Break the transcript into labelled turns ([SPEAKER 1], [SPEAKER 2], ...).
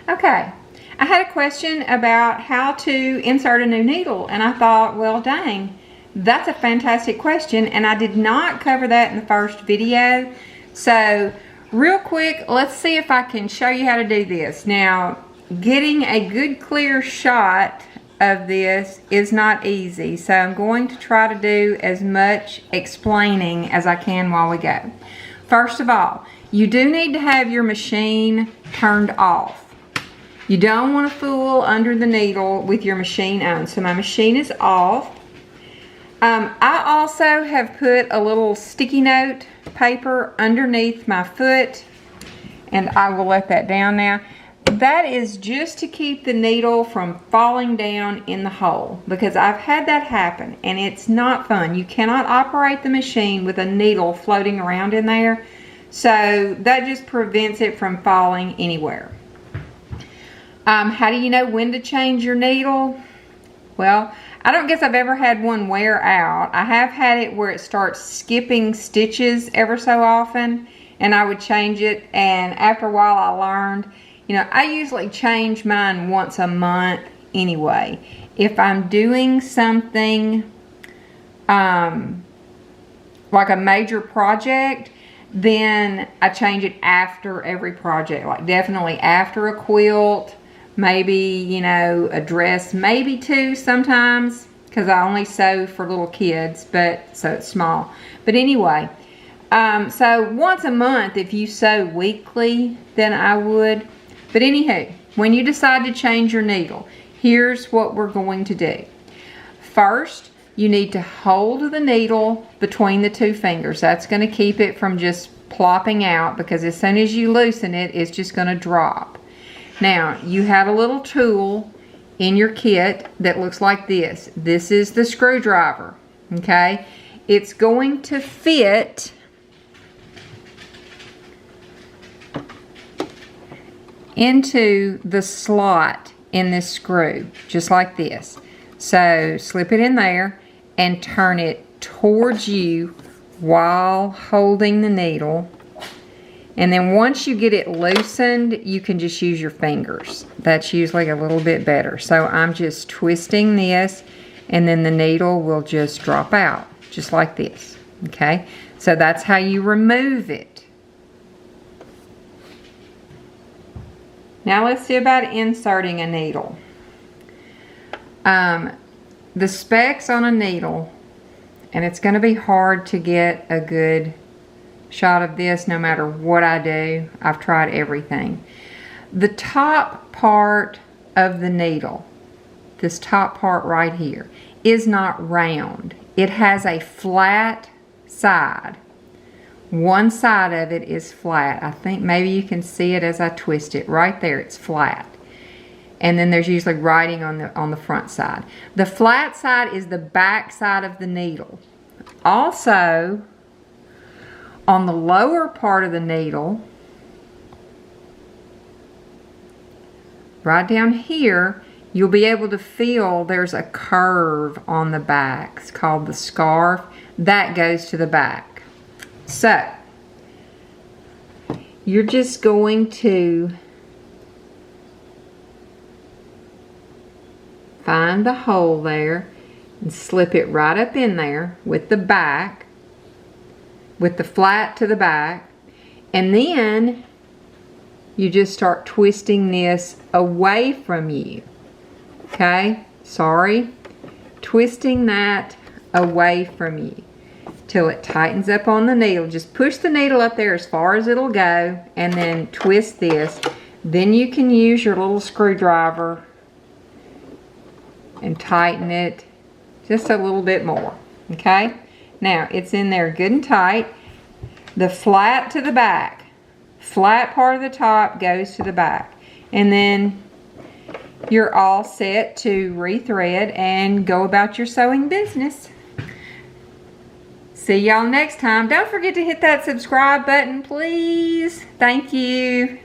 [SPEAKER 1] Okay, I had a question about how to insert a new needle, and I thought, well, dang, that's a fantastic question, and I did not cover that in the first video. So real quick, let's see if I can show you how to do this. Now, getting a good clear shot of this is not easy, so I'm going to try to do as much explaining as I can while we go. First of all, you do need to have your machine turned off. You don't want to fool under the needle with your machine on. So my machine is off. I also have put a little sticky note paper underneath my foot, and I will let that down now. That is just to keep the needle from falling down in the hole, because I've had that happen and it's not fun. You cannot operate the machine with a needle floating around in there, so that just prevents it from falling anywhere. How do you know when to change your needle? Well, I don't guess I've ever had one wear out. I have had it where it starts skipping stitches ever so often, and I would change it, and after a while I learned, you know, I usually change mine once a month anyway. If I'm doing something like a major project, then I change it after every project, like definitely after a quilt, maybe, you know, a dress, maybe two sometimes, because I only sew for little kids, but so it's small. But anyway, so once a month, if you sew weekly, then I would. But anywho, when you decide to change your needle, here's what we're going to do. First, you need to hold the needle between the two fingers. That's going to keep it from just plopping out, because as soon as you loosen it, it's just going to drop. Now, you have a little tool in your kit that looks like this. This is the screwdriver, okay? It's going to fit into the slot in this screw, just like this. So, slip it in there and turn it towards you while holding the needle. And then once you get it loosened, you can just use your fingers. That's usually a little bit better. So I'm just twisting this, and then the needle will just drop out, just like this, okay? So that's how you remove it. Now let's see about inserting a needle. The specs on a needle, and it's going to be hard to get a good shot of this no matter what I do. I've tried everything. The top part of the needle, this top part right here, is not round. It has a flat side. One side of it is flat. I think maybe you can see it as I twist it. Right there, it's flat. And then there's usually writing on the front side. The flat side is the back side of the needle. Also, on the lower part of the needle, right down here, you'll be able to feel there's a curve on the back. It's called the scarf. That goes to the back. So, you're just going to find the hole there and slip it right up in there with the back, with the flat to the back, and then you just start twisting this away from you. Okay? Sorry. Twisting that away from you till it tightens up on the needle. Just push the needle up there as far as it'll go, and then twist this. Then you can use your little screwdriver and tighten it just a little bit more. Okay? Now, it's in there good and tight. The flat to the back. Flat part of the top goes to the back. And then you're all set to rethread and go about your sewing business. See y'all next time. Don't forget to hit that subscribe button, please. Thank you.